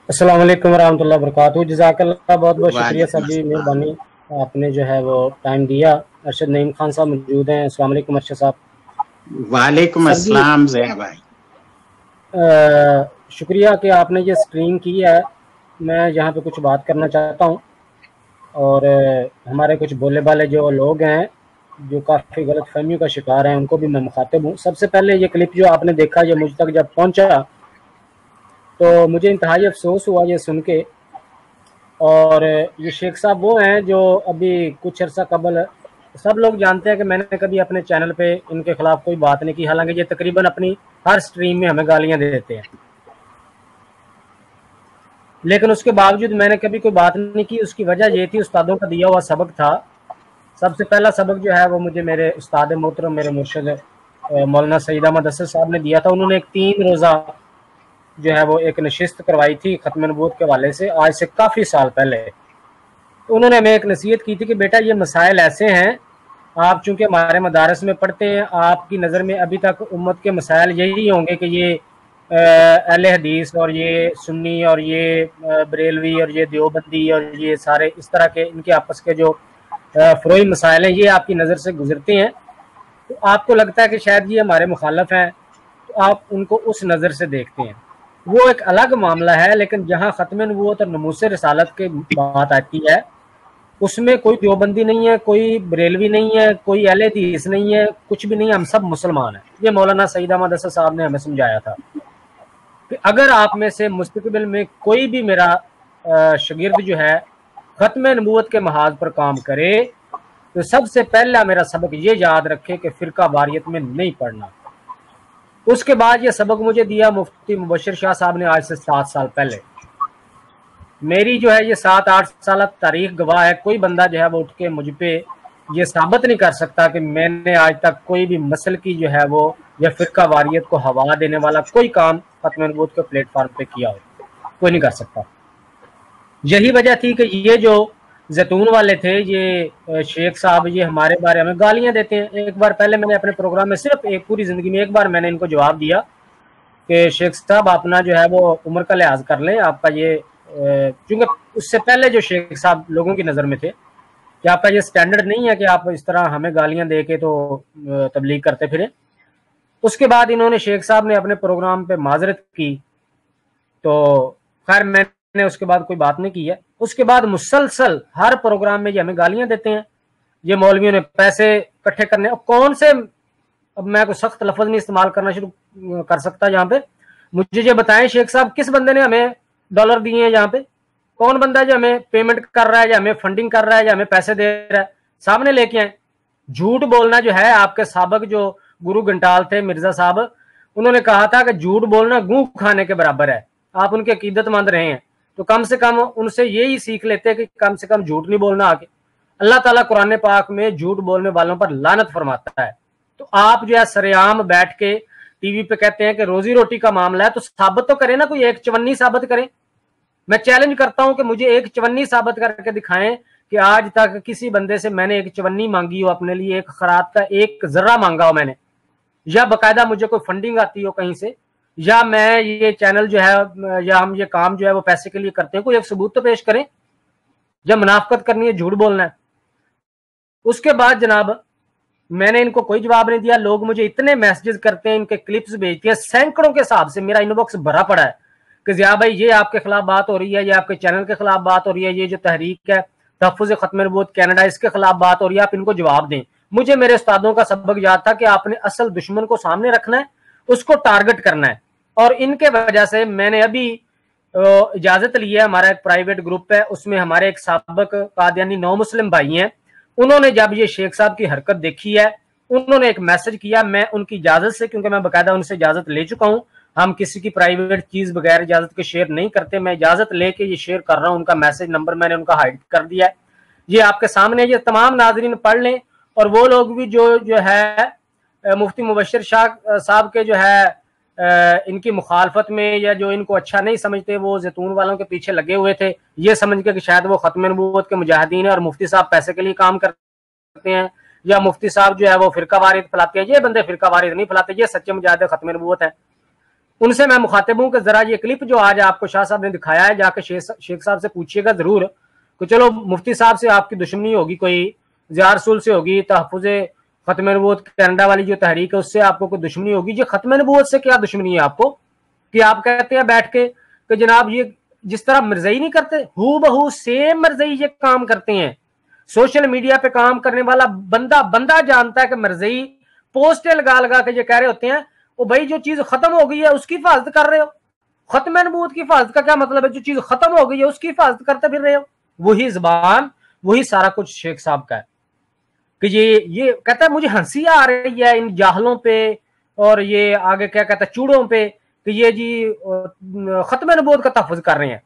अस्सलाम वालेकुम रहमतुल्लाहि व बरकातहू। जज़ाकल्लाह, बहुत बहुत शुक्रिया सर वालेकुम जी, अस्सलाम। मेहरबानी। आपने जो है वो टाइम दिया। अरशद नईम खान साहब मौजूद हैं। अस्सलाम वालेकुम अरशद साहब। वालेकुम सर जी, अस्सलाम ज़या भाई। शुक्रिया कि आपने ये स्क्रीन की है। मैं यहाँ पे कुछ बात करना चाहता हूँ और हमारे कुछ भोले भाले जो लोग हैं जो काफ़ी गलत फहमियों का शिकार हैं उनको भी मैं मुखातिब हूँ। सबसे पहले ये क्लिप जो आपने देखा ये मुझ तक जब पहुँचा तो मुझे इंतहाई अफसोस हुआ ये सुन के। और ये शेख साहब वो हैं जो अभी कुछ अर्सा कबल, सब लोग जानते हैं कि मैंने कभी अपने चैनल पे इनके खिलाफ कोई बात नहीं की, हालांकि ये तकरीबन अपनी हर स्ट्रीम में हमें गालियां दे देते हैं, लेकिन उसके बावजूद मैंने कभी कोई बात नहीं की। उसकी वजह ये थी, उस्तादों का दिया हुआ सबक था। सबसे पहला सबक जो है वो मुझे मेरे उस्ताद मोहतरम, मेरे मुर्शिद मौलाना सईद अहमद असद साहब ने दिया था। उन्होंने एक 3 रोज़ा जो है वो एक नशिस्त करवाई थी खत्म नबूवत के हवाले से, आज से काफ़ी साल पहले। तो उन्होंने हमें एक नसीहत की थी कि बेटा ये मसाइल ऐसे हैं, आप चूंकि हमारे मदारस में पढ़ते हैं, आपकी नज़र में अभी तक उम्मत के मसाइल यही होंगे कि ये अहले हदीस और ये सुन्नी और ये बरेलवी और ये देवबंदी और ये सारे इस तरह के इनके आपस के जो फ़रोई मसाइल हैं ये आपकी नज़र से गुजरते हैं। तो आपको लगता है कि शायद ये हमारे मुखालफ हैं, तो आप उनको उस नज़र से देखते हैं। वो एक अलग मामला है, लेकिन जहाँ ख़त्म नबूवत और नमूस रिसालत की बात आती है उसमें कोई देवबंदी नहीं है, कोई बरेलवी नहीं है, कोई अहले हदीस नहीं है, कुछ भी नहीं है, हम सब मुसलमान हैं। ये मौलाना सईद अहमद असद साहब ने हमें समझाया था कि अगर आप में से मुस्तकबिल में कोई भी मेरा शागिर्द जो है खत्म नबूवत के महाज पर काम करे तो सबसे पहला मेरा सबक ये याद रखे कि फ़िरका वारियत में नहीं पढ़ना। उसके बाद ये सबक मुझे दिया मुफ्ती मुबशर शाह साहब ने आज से 7 साल पहले। मेरी जो है ये 7-8 साल तारीख गवाह है। कोई बंदा जो है वो उठ के मुझ पे ये साबित नहीं कर सकता कि मैंने आज तक कोई भी मसल की जो है वो या फ़िरका वारियत को हवा देने वाला कोई काम खत्म नबूवत के प्लेटफॉर्म पे किया हो। कोई नहीं कर सकता। यही वजह थी कि ये जो जैतून वाले थे, ये शेख साहब, ये हमारे बारे में गालियां देते हैं। एक बार पहले मैंने अपने प्रोग्राम में सिर्फ एक पूरी जिंदगी में एक बार मैंने इनको जवाब दिया कि शेख साहब अपना जो है वो उम्र का लिहाज कर लें। आपका ये क्योंकि उससे पहले जो शेख साहब लोगों की नज़र में थे कि आपका ये स्टैंडर्ड नहीं है कि आप इस तरह हमें गालियां दे के तो तबलीग करते फिरें। उसके बाद इन्होंने शेख साहब ने अपने प्रोग्राम पे माजरत की, तो खैर मैंने उसके बाद कोई बात नहीं की है। उसके बाद मुसलसल हर प्रोग्राम में ये हमें गालियां देते हैं। ये मौलवियों ने पैसे इकट्ठे करने, और कौन से, अब मैं कोई सख्त लफ्ज नहीं इस्तेमाल करना शुरू कर सकता यहाँ पे। मुझे ये बताएं शेख साहब, किस बंदे ने हमें डॉलर दिए हैं यहाँ पे? कौन बंदा है जो हमें पेमेंट कर रहा है या हमें फंडिंग कर रहा है या हमें पैसे दे रहा है? सामने लेके आए। झूठ बोलना जो है, आपके साबक जो गुरु घंटाल थे मिर्जा साहब, उन्होंने कहा था कि झूठ बोलना गूं खाने के बराबर है। आप उनके अकीदतमंद रहे हैं तो कम से कम उनसे यही सीख लेते कि कम से कम झूठ नहीं बोलना आगे। अल्लाह ताला कुरान पाक में झूठ बोलने वालों पर लानत फरमाता है। तो आप जो है सरेआम बैठ के टीवी पे कहते हैं कि रोजी रोटी का मामला है, तो साबित तो करें ना, कोई एक चवन्नी साबित करें। मैं चैलेंज करता हूं कि मुझे एक चवन्नी साबित करके दिखाएं कि आज तक किसी बंदे से मैंने एक चवन्नी मांगी हो अपने लिए, एक खरात का एक जर्रा मांगा हो मैंने, या बकायदा मुझे कोई फंडिंग आती हो कहीं से, या मैं ये चैनल जो है या हम ये काम जो है वो पैसे के लिए करते हैं। कोई एक सबूत तो पेश करें। जब मुनाफकत करनी है, झूठ बोलना है। उसके बाद जनाब मैंने इनको कोई जवाब नहीं दिया। लोग मुझे इतने मैसेजेस करते हैं, इनके क्लिप्स भेजते हैं, सैकड़ों के हिसाब से मेरा इनबॉक्स भरा पड़ा है कि जिया भाई ये आपके खिलाफ बात हो रही है, ये आपके चैनल के खिलाफ बात हो रही है, ये जो तहरीक है तहफ़्फ़ुज़ ख़त्म नबूवत कनाडा, इसके खिलाफ बात हो रही है, आप इनको जवाब दें। मुझे मेरे उस्तादों का सबक याद था कि आपने असल दुश्मन को सामने रखना है, उसको टारगेट करना है। और इनके वजह से मैंने अभी इजाजत ली है। हमारा एक प्राइवेट ग्रुप है, उसमें हमारे एक साबिक कादियानी नौ मुस्लिम भाई हैं। उन्होंने जब ये शेख साहब की हरकत देखी है, उन्होंने एक मैसेज किया। मैं उनकी इजाजत से, क्योंकि मैं बकायदा उनसे इजाजत ले चुका हूं, हम किसी की प्राइवेट चीज बगैर इजाजत के शेयर नहीं करते, मैं इजाजत लेके ये शेयर कर रहा हूं। उनका मैसेज नंबर मैंने उनका हाइड कर दिया है, ये आपके सामने, ये तमाम नाजरीन पढ़ लें। और वो लोग भी जो है मुफ्ती मुबशर शाह साहब के जो है इनकी मुखालफत में, या जो इनको अच्छा नहीं समझते, वो जैतून वालों के पीछे लगे हुए थे ये समझ के कि शायद वो खत्म नबूवत के मुजाहिदीन है और मुफ्ती साहब पैसे के लिए काम करते हैं, या मुफ्ती साहब जो है वो फिरका वारियत फैलाते हैं। ये बंदे फिरका वारियत नहीं फैलाते, ये सच्चे मुजाहिद खत्म नबूवत है। उनसे मैं मुखातिब हूं कि जरा ये क्लिप जो आज आपको शाह साहब ने दिखाया है, जाके शेख साहब से पूछिएगा जरूर कि चलो मुफ्ती साहब से आपकी दुश्मनी होगी, कोई ज़िया रसूल से होगी, तहफ़्फ़ुज़ खत्म नबूवत कनाडा वाली जो तहरीक है उससे आपको कोई दुश्मनी होगी, ये खत्म नबूवत से क्या दुश्मनी है आपको कि आप कहते हैं बैठ के कि जनाब ये जिस तरह मिर्ज़ई नहीं करते, हू बहू सेम मिर्ज़ई ये काम करते हैं। सोशल मीडिया पे काम करने वाला बंदा जानता है कि मिर्ज़ई पोस्टें लगा लगा के ये कह रहे होते हैं वो भाई जो चीज खत्म हो गई है उसकी हिफाजत कर रहे हो। खत्म नबूवत की हिफाजत का क्या मतलब है? जो चीज खत्म हो गई है उसकी हिफाजत करते फिर रहे हो। वही जबान, वही सारा कुछ शेख साहब का है कि ये कहता है मुझे हंसी आ रही है इन जाहलों पे, और ये आगे क्या कहता है चूड़ों पे कि ये जी खत्म नबूवत का तहफ़्फ़ुज़ कर रहे हैं।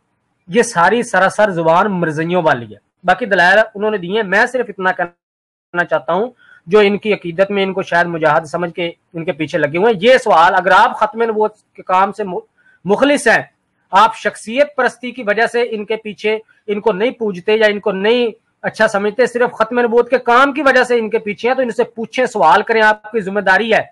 ये सारी सरासर जुबान मिर्ज़इयों वाली है। बाकी दलाइल उन्होंने दिए हैं, मैं सिर्फ इतना कहना चाहता हूं जो इनकी अकीदत में इनको शायद मुजाहिद समझ के इनके पीछे लगे हुए हैं। ये सवाल, अगर आप खत्म नबूवत के काम से मुखलिस हैं, आप शख्सियत परस्ती की वजह से इनके पीछे इनको नहीं पूजते या इनको नहीं अच्छा समझते, सिर्फ खत्म नबूवत के काम की वजह से इनके पीछे हैं, तो इनसे पूछें, सवाल करें, आपकी जिम्मेदारी है।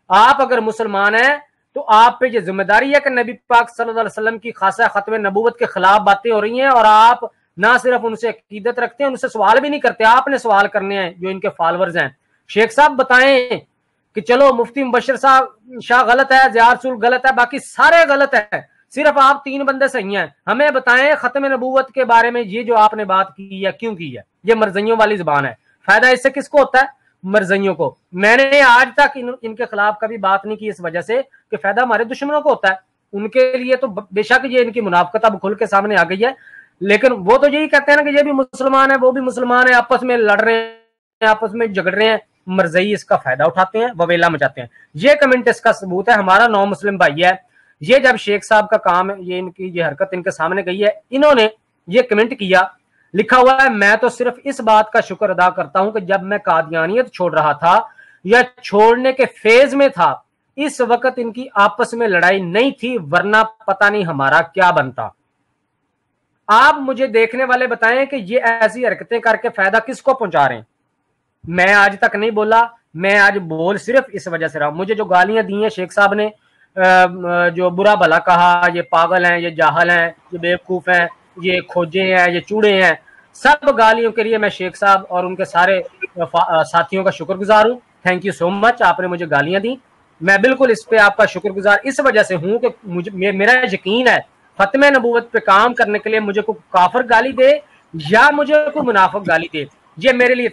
आप अगर मुसलमान हैं तो आप पे ये जिम्मेदारी है कि नबी पाक सल्लल्लाहु अलैहि वसल्लम की खासा खत्म नबूवत के खिलाफ बातें हो रही हैं और आप ना सिर्फ उनसे अकीदत रखते हैं, उनसे सवाल भी नहीं करते। आपने सवाल करने हैं जो इनके फॉलोअर्स हैं। शेख साहब बताएं कि चलो मुफ्ती मुबश्शिर साहब शाह गलत है, ज़िया रसूल गलत है, बाकी सारे गलत है, सिर्फ आप 3 बंदे सही हैं। हमें बताएं खत्म नबूवत के बारे में ये जो आपने बात की है क्यों की है। ये मर्ज़इयों वाली जुबान है। फायदा इससे किसको होता है? मर्ज़इयों को। मैंने आज तक इनके खिलाफ कभी बात नहीं की इस वजह से कि फायदा हमारे दुश्मनों को होता है। उनके लिए तो बेशक ये इनकी मुनाफिकत अब खुल के सामने आ गई है, लेकिन वो तो यही कहते हैं ना कि ये भी मुसलमान है वो भी मुसलमान है, आपस में लड़ रहे हैं, आपस में झगड़ रहे हैं। मर्ज़ई इसका फायदा उठाते हैं, ववेला मचाते हैं। ये कमेंट इसका सबूत है। हमारा नौ मुस्लिम भाई है, ये जब शेख साहब का काम है, ये इनकी ये हरकत इनके सामने गई है, इन्होंने ये कमेंट किया, लिखा हुआ है, मैं तो सिर्फ इस बात का शुक्र अदा करता हूं कि जब मैं कादियानियत छोड़ रहा था या छोड़ने के फेज में था, इस वक्त इनकी आपस में लड़ाई नहीं थी, वरना पता नहीं हमारा क्या बनता। आप मुझे देखने वाले बताएं कि ये ऐसी हरकतें करके फायदा किसको पहुंचा रहे हैं। मैं आज तक नहीं बोला, मैं आज बोल सिर्फ इस वजह से रहा। मुझे जो गालियां दी हैं शेख साहब ने, जो बुरा भला कहा, ये पागल हैं, ये जाहल हैं, ये बेवकूफ हैं, ये खोजे हैं, ये चूड़े हैं, सब गालियों के लिए मैं शेख साहब और उनके सारे साथियों का शुक्रगुजार हूं। थैंक यू सो मच, आपने मुझे गालियां दी। मैं बिल्कुल इस पे आपका शुक्रगुजार इस वजह से हूं कि मुझे मेरा यकीन है खत्म नबूवत पे काम करने के लिए मुझे कोई काफिर गाली दे या मुझे कोई मुनाफिक गाली दे, ये मेरे लिए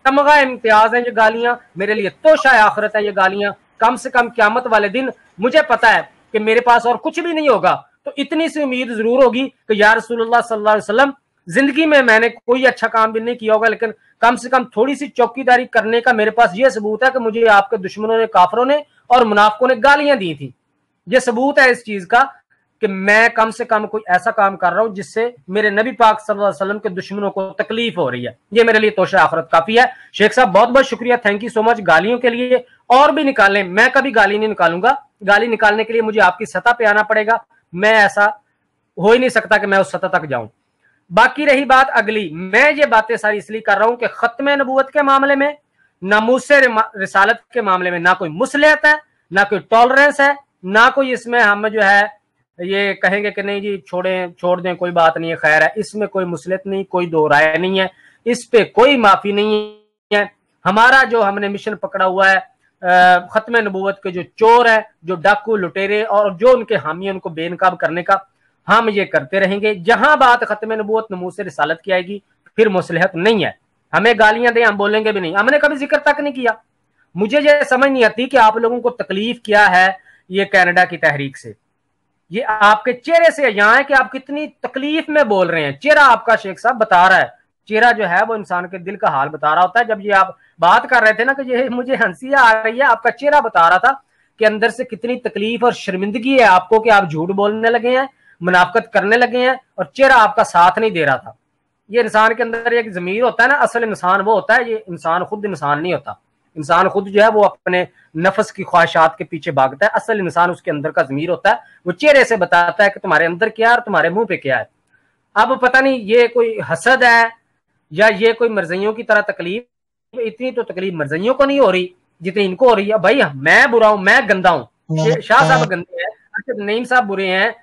तमगा इम्तियाज है। ये गालियां मेरे लिए तोशा आखिरत है। ये गालियां कम से कम क़यामत वाले दिन मुझे पता है कि मेरे पास और कुछ भी नहीं होगा, तो इतनी सी उम्मीद जरूर होगी कि या रसूलुल्लाह सल्लल्लाहु अलैहि वसल्लम, जिंदगी में मैंने कोई अच्छा काम भी नहीं किया होगा, लेकिन कम से कम थोड़ी सी चौकीदारी करने का मेरे पास यह सबूत है कि मुझे आपके दुश्मनों ने, काफिरों ने और मुनाफिकों ने गालियां दी थी। यह सबूत है इस चीज का कि मैं कम से कम कोई ऐसा काम कर रहा हूं जिससे मेरे नबी पाक सल्लल्लाहु अलैहि वसल्लम के दुश्मनों को तकलीफ हो रही है। ये मेरे लिए तोशा आखिरत काफी है। शेख साहब बहुत बहुत शुक्रिया, थैंक यू सो मच। गालियों के लिए और भी निकालें, मैं कभी गाली नहीं निकालूंगा। गाली निकालने के लिए मुझे आपकी सतह पे आना पड़ेगा, मैं ऐसा हो ही नहीं सकता कि मैं उस सतह तक जाऊं। बाकी रही बात अगली, मैं ये बातें सारी इसलिए कर रहा हूं कि खत्म नबूवत के मामले में, नामूसे रिसालत के मामले में ना कोई मुसलियत है, ना कोई टॉलरेंस है, ना कोई इसमें हम जो है ये कहेंगे कि नहीं जी छोड़ दें कोई बात नहीं है, खैर है। इसमें कोई मुसलियत नहीं, कोई दो राय नहीं है, इस पे कोई माफी नहीं है। हमारा जो हमने मिशन पकड़ा हुआ है, खत्म नबूवत के जो चोर है, जो डाकू लुटेरे और जो उनके हामी, उनको बेनकाब करने का हम ये करते रहेंगे। जहां बात खत्म नबूवत नमूसे रिसालत की आएगी फिर मुसलिहत नहीं है। हमें गालियां दे हम बोलेंगे भी नहीं, हमने कभी जिक्र तक नहीं किया। मुझे ये समझ नहीं आती कि आप लोगों को तकलीफ क्या है ये कनाडा की तहरीक से। ये आपके चेहरे से यहाँ है कि आप कितनी तकलीफ में बोल रहे हैं। चेहरा आपका शेख साहब बता रहा है, चेहरा जो है वो इंसान के दिल का हाल बता रहा होता है। जब ये आप बात कर रहे थे ना कि ये मुझे हंसी आ रही है, आपका चेहरा बता रहा था कि अंदर से कितनी तकलीफ और शर्मिंदगी है आपको कि आप झूठ बोलने लगे हैं, मुनाफिकत करने लगे हैं, और चेहरा आपका साथ नहीं दे रहा था। ये इंसान के अंदर एक ज़मीर होता है ना, असल इंसान वो होता है, ये इंसान खुद इंसान नहीं होता। इंसान खुद जो है वो अपने नफ्स की ख्वाहिशात के पीछे भागता है। असल इंसान उसके अंदर का ज़मीर होता है, वो चेहरे से बताता है कि तुम्हारे अंदर क्या है और तुम्हारे मुंह पे क्या है। अब पता नहीं ये कोई हसद है या ये कोई मर्ज़इयों की तरह तकलीफ। इतनी तो तकलीफ मर्ज़इयों को नहीं हो रही जितनी इनको हो रही है। भाई मैं बुरा हूं, मैं गंदा हूं, शाह साहब गंदे हैं, अर्शद नईम साहब बुरे हैं,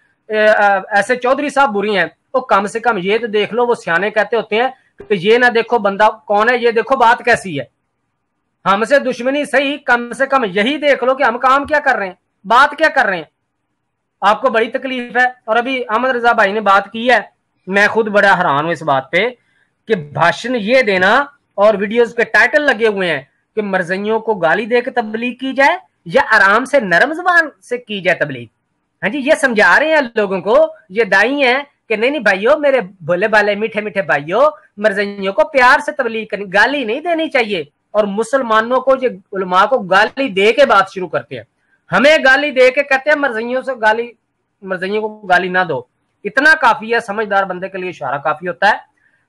ऐसे चौधरी साहब बुरी हैं, तो कम से कम ये तो देख लो। वो सियाने कहते होते हैं कि ये ना देखो बंदा कौन है, ये देखो बात कैसी है। हमसे दुश्मनी सही, कम से कम यही देख लो कि हम काम क्या कर रहे हैं, बात क्या कर रहे हैं। आपको बड़ी तकलीफ है। और अभी अहमद रजा भाई ने बात की है, मैं खुद बड़ा हैरान हूं इस बात पे कि भाषण ये देना और वीडियोस के टाइटल लगे हुए हैं कि मरज़इयों को गाली देकर तबलीग की जाए या आराम से नरम ज़बान से की जाए तबलीग। हाँ जी, ये समझा रहे हैं लोगों को, ये दाई हैं कि नहीं नहीं भाइयों, मेरे भोले भाले मीठे मीठे भाइयों, मरज़इयों को प्यार से तबलीग करनी, गाली नहीं देनी चाहिए। और मुसलमानों को, ये उलमा को गाली दे के बात शुरू करते हैं, हमें गाली दे के कहते हैं मरज़इयों से गाली, मरज़इयों को गाली ना दो। इतना काफी है, समझदार बंदे के लिए इशारा काफी होता है।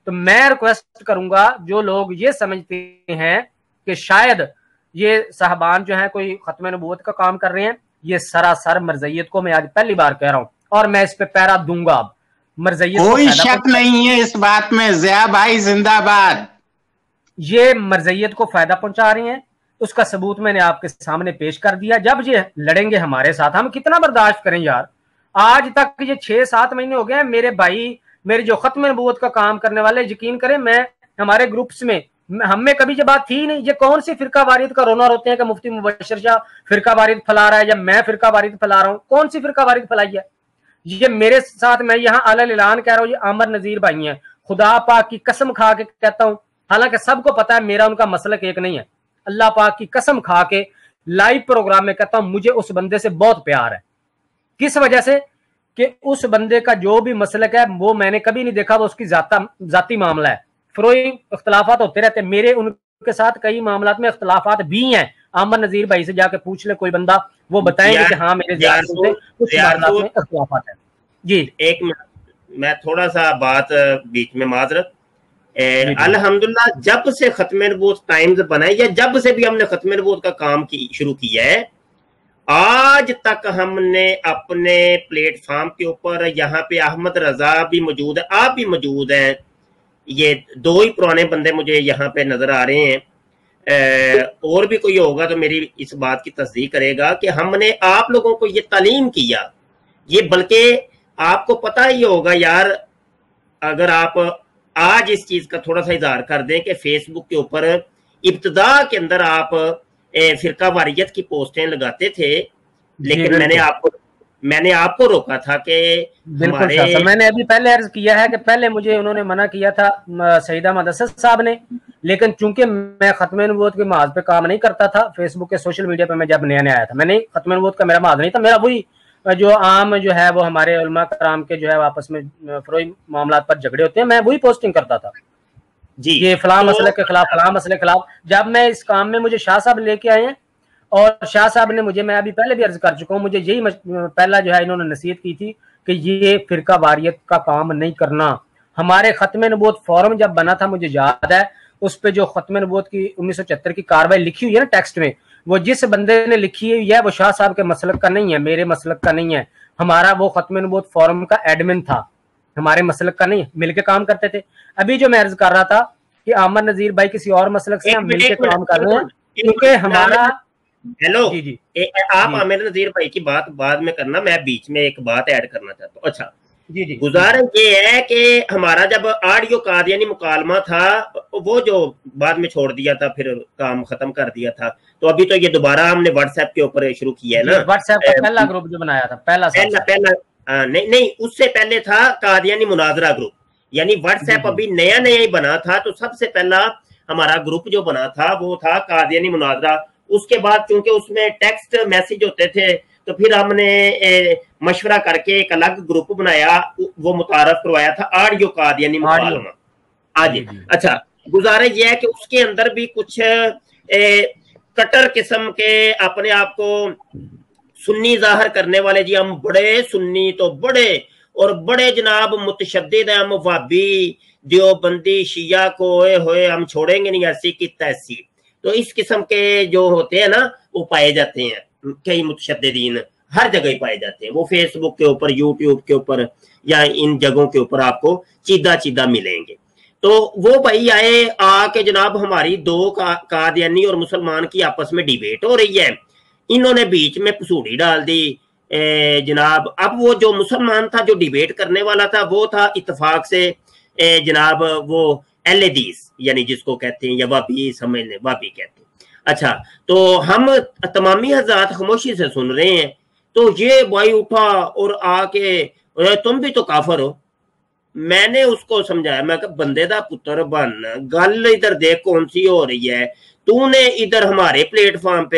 तो मैं रिक्वेस्ट करूंगा जो लोग ये समझते हैं कि शायद ये साहबान जो है कोई खत्म नबूवत का काम कर रहे हैं, ये सरासर मरज़इयत को, मैं आज पहली बार कह रहा हूं और मैं इस पे पैरा दूंगा। अब मरज़इयत कोई शक नहीं है इस बात में, ज़िया भाई जिंदाबाद। ये मरज़इयत को फायदा पहुंचा रहे हैं, उसका सबूत मैंने आपके सामने पेश कर दिया। जब ये लड़ेंगे हमारे साथ, हम कितना बर्दाश्त करें यार। आज तक ये 6-7 महीने हो गए मेरे भाई, मेरे जो खत्म नबूवत का काम करने वाले, यकीन करें, मैं हमारे ग्रुप्स में हम में कभी ये बात थी नहीं। ये कौन सी फिरका वारियत का रोना रोते हैं कि मुफ्ती मुबश्शिर शाह फिरका वारियत फैला रहा है या मैं फिरका वारियत फैला रहा हूं। कौन सी फिरका वारियत फैलाई है? ये मेरे साथ, मैं यहाँ अलल ऐलान कह रहा हूँ, ये आमर नजीर भाई हैं, खुदा पाक की कसम खा के कहता हूँ, हालांकि सबको पता है मेरा उनका मसलक एक नहीं है, अल्लाह पाक की कसम खा के लाइव प्रोग्राम में कहता हूं, मुझे उस बंदे से बहुत प्यार है। किस वजह से? कि उस बंदे का जो भी मसलक है वो मैंने कभी नहीं देखा वो उसकी जाती मामला है। फरोई इख्तलाफात होते रहते हैं, मेरे उनके साथ कई मामलात में इख्तलाफात भी हैं। आमर नजीर भाई से जाके पूछ ले कोई बंदा, वो बताएंगे कि हाँ मेरे कुछ मामलात में इख्तलाफात है। जी एक मिनट, मैं थोड़ा सा बात बीच में माजरत। अल्हम्दुलिल्लाह, जब से खत्म नबूवत टाइम्स बनाई या जब से भी हमने खत्म नबूवत का काम शुरू किया है, आज तक हमने अपने प्लेटफॉर्म के ऊपर, यहाँ पे अहमद रजा भी मौजूद है, आप भी मौजूद हैं, ये दो ही पुराने बंदे मुझे यहाँ पे नजर आ रहे हैं, और भी कोई होगा तो मेरी इस बात की तस्दीक करेगा कि हमने आप लोगों को ये तालीम किया। ये बल्कि आपको पता ही होगा यार, अगर आप आज इस चीज का थोड़ा सा इजहार कर दें कि फेसबुक के ऊपर इब्तदा के अंदर आप फिरका वारियत की पोस्टें लगाते थे, लेकिन मैंने आपको रोका था कि बिल्कुल मैंने अभी पहले अर्ज किया है कि पहले मुझे उन्होंने मना किया था सईदा मदस्सर साहब ने, लेकिन चूंकि मैं खत्म नबूवत के महाज पे काम नहीं करता था, फेसबुक के सोशल मीडिया पे मैं जब नया नया आया था, मैंने खत्म नबूवत का मेरा महाज नहीं था, मेरा वही जो आम जो है वो हमारे उलमा कराम के जो है आपस में फरोई मामलात पर झगड़े होते हैं, मैं वही पोस्टिंग करता था जी, ये फलां मसले के खिलाफ, फलां मसले के खिलाफ। जब मैं इस काम में, मुझे शाह साहब लेके आए हैं और शाह साहब ने मुझे, मैं अभी पहले भी अर्ज कर चुका हूँ, मुझे यही पहला जो है इन्होंने नसीहत की थी कि ये फिरका वारियत का काम नहीं करना। हमारे खत्म नबूवत फोरम जब बना था, मुझे याद है, उस पर जो खत्म नबूवत की 1974 की कार्रवाई लिखी हुई है ना टेक्स्ट में, वो जिस बंदे ने लिखी हुई है वो शाह साहब के मसलक का नहीं है, मेरे मसलक का नहीं है। हमारा वो खत्म नबूवत फोरम का एडमिन था, हमारे मसलक का नहीं, मिलके काम करते थे। अभी जो मैं अर्ज कर रहा था कि आमर नजीर भाई किसी और मसलक से हम मिलके काम कर रहे हैं, क्योंकि हमारा हेलो जी आप आमिर नजीर भाई की बात बाद में करना, मैं बीच में एक बात ऐड करना चाहता हूँ। अच्छा जी, गुजारिश ये है कि हमारा जब ऑडियो कादियानी मुकालमा था, वो जो बाद में छोड़ दिया था, फिर काम खत्म कर दिया था, तो अभी तो ये दोबारा हमने व्हाट्सएप के ऊपर शुरू किया है ना। व्हाट्सएप का पहला ग्रुप जो बनाया था, पहला नहीं, उससे पहले था कादियानी मुनाजरा ग्रुप, यानी व्हाट्सएप अभी नया ही बना था। तो सबसे पहला हमारा ग्रुप जो बना था वो था कादियानी मुनाजरा। उसके बाद चूंकि उसमें टेक्स्ट मैसेज होते थे, तो फिर हमने मशवरा करके एक अलग ग्रुप बनाया, वो मुतारफ करवाया था ऑडियो कादियानी मुकालमा। आज अच्छा, गुजारिश ये है कि उसके अंदर भी कुछ कट्टर किस्म के अपने आप को सुन्नी जाहिर करने वाले, जी हम बड़े सुन्नी तो बड़े और बड़े जनाब मुतशद्दिद हैं, हम वहाबी देवबंदी शिया को होए हम छोड़ेंगे नहीं, ऐसी की तैसी। तो इस किस्म के जो होते हैं ना, वो पाए जाते हैं, कई मुतशद्दिदीन हर जगह ही पाए जाते हैं। वो फेसबुक के ऊपर, यूट्यूब के ऊपर या इन जगहों के ऊपर आपको चीदा मिलेंगे। तो वो भाई आए आके, जनाब हमारी दो कादियानी और मुसलमान की आपस में डिबेट हो रही है इन्होंने बीच में पसूड़ी डाल दी जनाब। अब वो जो मुसलमान था जो डिबेट करने वाला था वो था इत्तेफाक से जनाब वो एल-ए-दीस यानी जिसको कहते हैं या वाबी समझ लें, वाबी कहते हैं। अच्छा, तो हम तमामी हज़रात खामोशी से सुन रहे हैं, तो ये भाई उठा और आके तुम भी तो काफर हो। मैंने उसको समझाया, मैं कहा बंदे दा पुत्र बन, गल इधर देख कौन सी हो रही है। तूने इधर हमारे प्लेटफॉर्म पे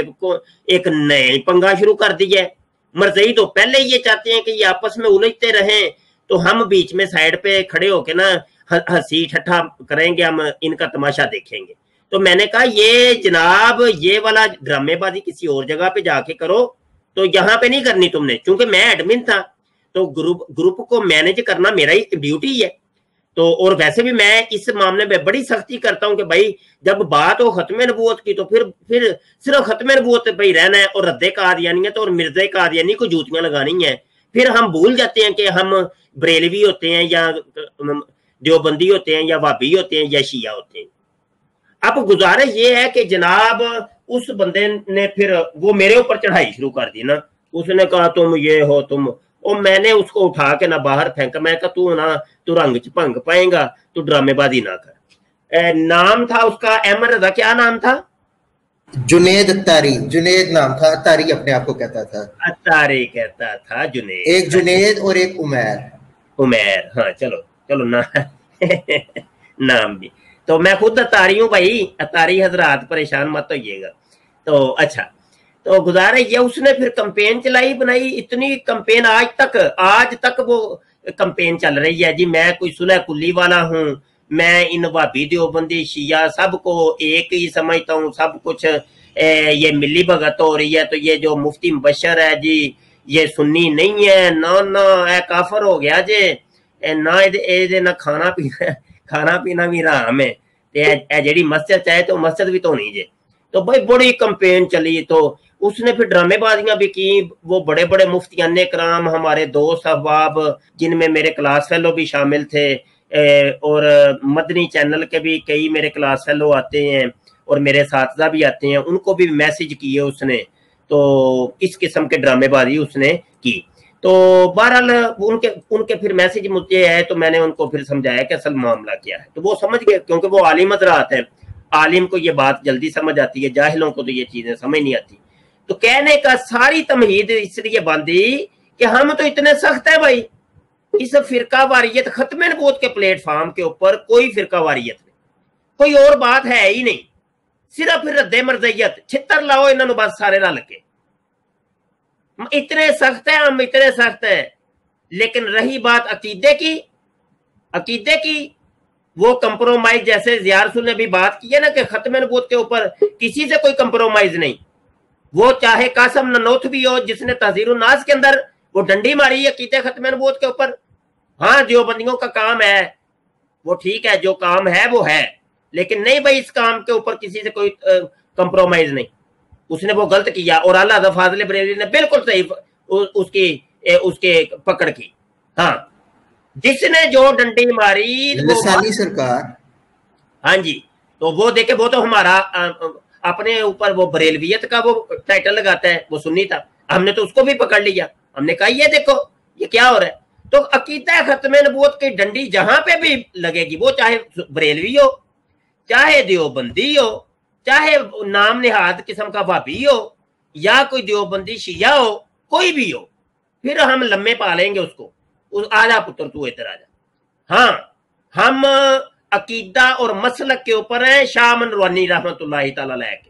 एक नया पंगा शुरू कर दिया है। मरज़ई तो पहले ये चाहते हैं कि ये आपस में उलझते रहें, तो हम बीच में साइड पे खड़े होके ना हंसी ठट्ठा करेंगे, हम इनका तमाशा देखेंगे। तो मैंने कहा ये जनाब ये वाला ड्रामेबाजी किसी और जगह पे जाके करो, तो यहाँ पे नहीं करनी तुमने, क्योंकि मैं एडमिन था तो ग्रुप को मैनेज करना मेरा ही ड्यूटी है। तो और वैसे भी मैं इस मामले में बड़ी सख्ती करता हूं कि भाई जब बात हो खत्म नबूवत की तो फिर सिर्फ खत्म नबूवत पे ही रहना है और रद्दे कादियानियत और मिर्ज़े कादियानी को जूतियां लगानी है। फिर हम भूल जाते हैं कि हम बरेलवी होते हैं या देवबंदी होते हैं या वाबी होते हैं या शिया होते हैं। अब गुजारिश ये है कि जनाब उस बंदे ने फिर वो मेरे ऊपर चढ़ाई शुरू कर दी ना। उसने कहा तुम ये हो तुम, और मैंने उसको उठा के ना बाहर फेंका। मैं कहा तू रंग च भंग पाएगा, तू ड्रामेबाजी ना कर। नाम था उसका अहमद रजा, क्या नाम था? जुनेद अत्तारी, जुनेद नाम था, अत्तारी अपने आप को कहता था। अत्तारी कहता था, जुनेद। एक जुनेद और एक उमैर। हाँ चलो ना नाम भी तो मैं खुद अत्तारी हूँ भाई, अत्तारी हजरात परेशान मत होइएगा। तो अच्छा, तो गुजारिश ये उसने फिर कंपेन चलाई बनाई, इतनी कंपेन आज तक वो कंपेन चल रही है जी। मैं कोई सुलह कुल्ली वाला हूँ, मैं इन वाबी देवबंदी शिया सबको एक ही समझता हूँ, सब कुछ ये मिली भगत हो रही है। तो ये जो मुफ्ती मुबशर है जी ये सुन्नी नहीं है, ना काफर हो गया जे, ना ए ना खाना पीना भी हराम है, जेड़ी मस्जिद चाहे तो मस्जिद भी धोनी जे। तो भाई बड़ी कंपेन चली, तो उसने फिर ड्रामेबाजियां भी की। वो बड़े बड़े मुफ्तियान कराम, हमारे दोस्त अहबाब जिनमें मेरे क्लास फेलो भी शामिल थे, और मदनी चैनल के भी कई मेरे क्लास फेलो आते हैं और मेरे साथी भी आते हैं, उनको भी मैसेज किए उसने। तो इस किस्म के ड्रामेबाजी उसने की। तो बहरहाल उनके फिर मैसेज मुझे आए, तो मैंने उनको फिर समझाया कि असल मामला क्या है। तो वो समझ गए, क्योंकि वो आलिम हज़रात हैं, आलिम को ये बात जल्दी समझ आती है, जाहिलों को तो ये चीजें समझ नहीं आती। तो कहने का सारी तमहीद इसलिए बांधी कि हम तो इतने सख्त है भाई, इस फिरका वारियत खत्म नबूवत के प्लेटफॉर्म के ऊपर कोई फिरका वारियत नहीं, कोई और बात है ही नहीं, सिर्फ रद्दे मर्ज़ियत, छितर लाओ इन्होंने बस सारे रल के। इतने सख्त है हम, इतने सख्त है। लेकिन रही बात अकीदे की वो कंप्रोमाइज, जैसे ज़िया रसूल ने भी बात की है ना कि खत्म नबूवत के ऊपर किसी से कोई कंप्रोमाइज नहीं। वो चाहे कासम ननौत भी हो जिसने तहज़ीरुन नास के अंदर वो डंडी मारी है अकीदे खत्म नबूवत के ऊपर। हाँ देवबंदियों का काम है वो ठीक है, जो काम है वो है, लेकिन नहीं भाई इस काम के ऊपर किसी से कोई कंप्रोमाइज नहीं। उसने वो गलत किया और अल्लाह फाज़िल बरेलवी ने बिल्कुल सही उसके पकड़ की। हाँ, जिसने जो डंडी मारी लसानी सरकार, हाँ जी, तो वो देखे, वो तो हमारा अपने ऊपर वो बरेलवियत का वो टाइटल लगाता है, वो सुन्नी था, हमने तो उसको भी पकड़ लिया। हमने कहा ये देखो ये क्या हो रहा है। तो अकीदा खत्म नबूवत की डंडी जहां पे भी लगेगी, वो चाहे बरेलवी हो, चाहे देवबंदी हो, चाहे नाम निहाद किस्म का वाबी हो, या कोई देवबंदी शिया हो, कोई भी हो, फिर हम लम्बे पालेंगे उसको। आजा पुत्र तू इधर आजा। हाँ, हम अकीदा और मसलक के ऊपर है शाह अमन रूहानी रहमतुल्लाहि तआला अलैह के।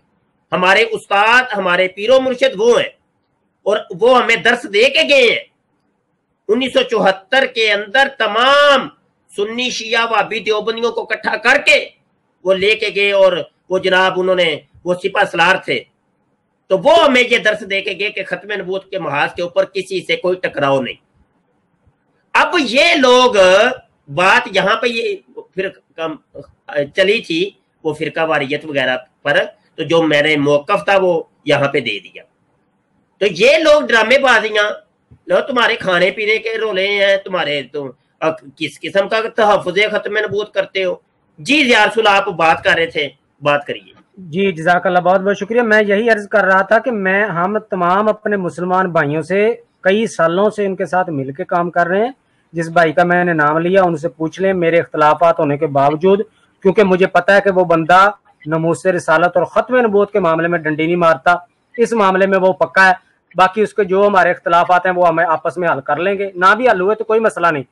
हमारे उस्ताद, हमारे पीरो मुर्शिद वो हैं और वो हमें दर्स दे के गए हैं। 1974 के अंदर तमाम सुन्नी शिया वाबी देवबंदियों को इकट्ठा करके वो लेके गए और वो जनाब उन्होंने वो सिपा सलार थे, तो वो हमें ये दर्स दे के गए कि खत्म नबूवत के महाज के ऊपर किसी से कोई टकराव नहीं। अब ये लोग बात यहाँ पे ये फिर चली थी वो फिरका वारियत वगैरह पर, तो जो मैंने मौकफ था वो यहाँ पे दे दिया। तो ये लोग ड्रामेबाजियां, लो तुम्हारे खाने पीने के रोले हैं, तुम्हारे तो किस किस्म का तहफ़्फ़ुज़े खत्म नबूवत करते हो जी। ज़िया रसूल आप बात कर रहे थे, बात करिए। जी जज़ाकल्लाह, बहुत बहुत शुक्रिया। मैं यही अर्ज कर रहा था कि हम तमाम अपने मुसलमान भाइयों से कई सालों से उनके साथ मिलकर काम कर रहे हैं। जिस भाई का मैंने नाम लिया उनसे पूछ लें, मेरे इख्तलाफात होने के बावजूद, क्योंकि मुझे पता है कि वो बंदा नमूसे रिसालत और ख़त्म नबूवत के मामले में डंडी नहीं मारता, इस मामले में वो पक्का है। बाकी उसके जो हमारे इख्तलाफात हैं वो हमें आपस में हल कर लेंगे, ना भी हल हुए तो कोई मसला नहीं।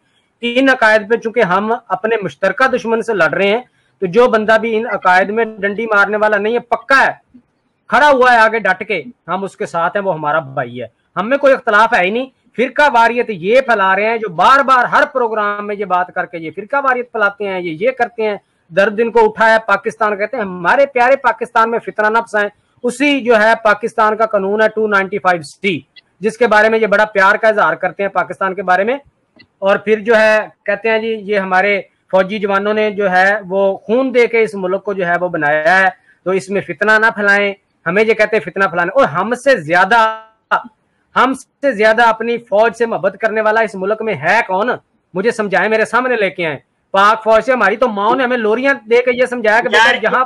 इन अकायद पे चूंकि हम अपने मुश्तरका दुश्मन से लड़ रहे हैं, तो जो बंदा भी इन अकायद में डंडी मारने वाला नहीं है, पक्का है, खड़ा हुआ है आगे डट के, हम उसके साथ हैं, वो हमारा भाई है। हम में कोई इख्तलाफ है ही नहीं। फिरका वारियत ये फैला रहे हैं जो बार बार हर प्रोग्राम में ये बात करके ये फिरका वारियत फैलाते हैं, ये करते हैं, दर्द इनको उठाया पाकिस्तान, कहते हैं हमारे प्यारे पाकिस्तान में फितना न फसाएं। उसी जो है पाकिस्तान का कानून है 295C, जिसके बारे में ये बड़ा प्यार का इजहार करते हैं पाकिस्तान के बारे में, और फिर जो है कहते हैं जी ये हमारे फौजी जवानों ने जो है वो खून दे के इस मुल्क को जो है वो बनाया है, तो इसमें फितना ना फैलाएं। हमें ये कहते हैं फितना फैलाने, और हमसे ज्यादा अपनी फौज से मोहब्बत करने वाला इस मुल्क में है कौन? मुझे समझाएं, मेरे सामने लेके आए। पाक फौज से हमारी तो माओ ने हमें लोरियां दे के ये समझाया कि यार जहां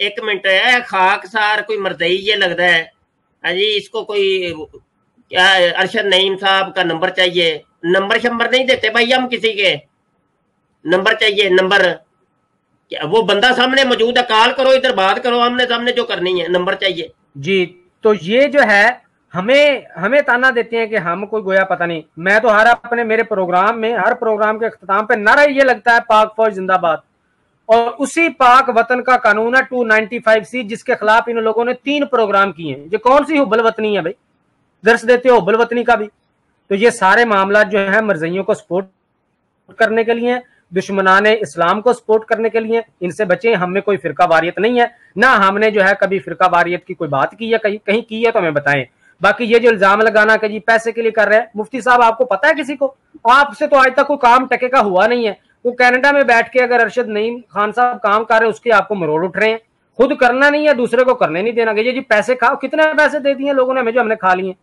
एक मिनट है, खाकसार कोई मरदई ये लगता है अजी, इसको कोई क्या अरशद नईम साहब का नंबर चाहिए? नंबर शंबर नहीं देते भाई हम किसी के, नंबर चाहिए, नंबर क्या वो बंदा सामने मौजूद है, कॉल करो, इधर बात करो, हमने सामने जो करनी है, नंबर चाहिए जी। तो ये जो है हमें ताना देते हैं कि हम कोई गोया पता नहीं। मैं तो अपने मेरे प्रोग्राम में हर प्रोग्राम के इख्तिताम पे नारा ये लगता है पाक फौज जिंदाबाद, और उसी पाक वतन का कानून है 295C, जिसके खिलाफ इन लोगों ने 3 प्रोग्राम किए हैं। ये कौन सी हुब्बल वतनी है भाई, दर्स देते हो हुब्बल वतनी का भी? तो ये सारे मामला जो है मरज़इयों को सपोर्ट करने के लिए, दुश्मनान इस्लाम को सपोर्ट करने के लिए। इनसे बचें, हम में कोई फिरका वारियत नहीं है, ना हमने जो है कभी फिरका वारियत की कोई बात की है, कहीं की है तो हमें बताएं। बाकी ये जो इल्जाम लगाना कि जी पैसे के लिए कर रहे हैं, मुफ्ती साहब आपको पता है किसी को? आपसे तो आज तक कोई काम टके का हुआ नहीं है। वो कनाडा में बैठ के अगर अरशद नईम खान साहब काम कर रहे हैं, उसके आपको मरोड़ उठ रहे हैं। खुद करना नहीं है, दूसरे को करने नहीं देना। ये जी पैसे खाओ, कितने पैसे दे दिए लोगों ने हमें जो हमने खा लिए।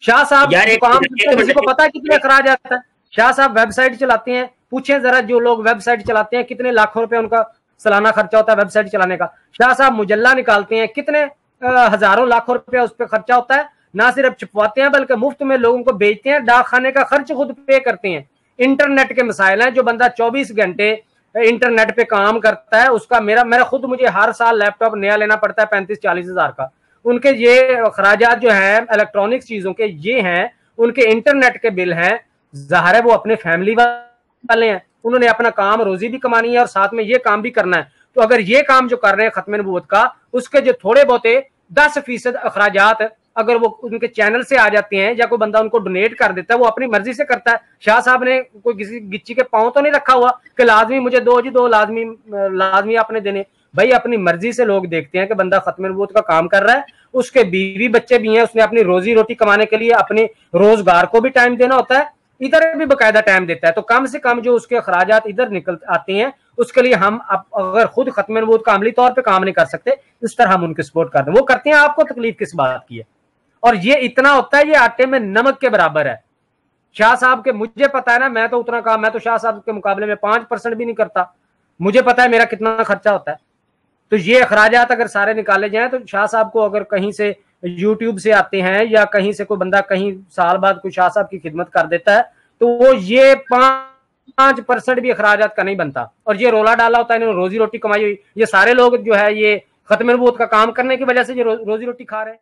शाह साहब काम किसी को पता है कितने अखराज आता है? शाह साहब वेबसाइट चलाते हैं, पूछें जरा जो लोग वेबसाइट चलाते हैं कितने लाखों रुपए उनका सालाना खर्चा होता है वेबसाइट चलाने का। शाह साहब मुजल्ला निकालते हैं, कितने हजारों लाखों रुपया उस पर खर्चा होता है। ना सिर्फ छुपवाते हैं बल्कि मुफ्त में लोगों को बेचते हैं, डाक खाने का खर्च खुद पे करते हैं। इंटरनेट के मसाइल हैं, जो बंदा 24 घंटे इंटरनेट पे काम करता है उसका मेरा खुद मुझे हर साल लैपटॉप नया लेना पड़ता है 35-40 हजार का। उनके ये अखराजात जो है इलेक्ट्रॉनिक्स चीजों के ये हैं, उनके इंटरनेट के बिल हैं। ज़ाहिर है वो अपने फैमिली वाले हैं, उन्होंने अपना काम रोजी भी कमानी है और साथ में ये काम भी करना है। तो अगर ये काम जो कर रहे हैं खत्म नबूवत का, उसके जो थोड़े बहुते 10% अखराजात अगर वो उनके चैनल से आ जाते हैं या कोई बंदा उनको डोनेट कर देता है, वो अपनी मर्जी से करता है। शाह साहब ने कोई किसी गिच्ची के पांव तो नहीं रखा हुआ कि लाजमी मुझे दो लाजमी आपने देने। भाई अपनी मर्जी से लोग देखते हैं कि बंदा खत्म नबूवत का काम कर रहा है, उसके बीवी बच्चे भी हैं, उसने अपनी रोजी रोटी कमाने के लिए अपने रोजगार को भी टाइम देना होता है, इधर भी बकायदा टाइम देता है। तो कम से कम जो उसके अखराजात इधर निकल आते हैं उसके लिए हम अगर खुद खत्म नबूवत का अमली तौर पे काम नहीं कर सकते, इस तरह हम उनकी सपोर्ट करते हैं। वो करते हैं, आपको तकलीफ किस बात की है? और ये इतना होता है, ये आटे में नमक के बराबर है। शाह साहब के मुझे पता है ना, मैं तो उतना काम, मैं तो शाह साहब के मुकाबले में 5% भी नहीं करता। मुझे पता है मेरा कितना खर्चा होता है। तो ये अखराजात अगर सारे निकाले जाएं तो शाह साहब को अगर कहीं से यूट्यूब से आते हैं या कहीं से कोई बंदा कहीं साल बाद कोई शाह साहब की खिदमत कर देता है, तो वो ये 5% भी अखराजात का नहीं बनता। और ये रोला डाला होता है, इन्होंने रोजी रोटी कमाई हुई। ये सारे लोग जो है ये खत्म नबूवत का काम करने की वजह से ये रोजी रोटी खा रहे हैं।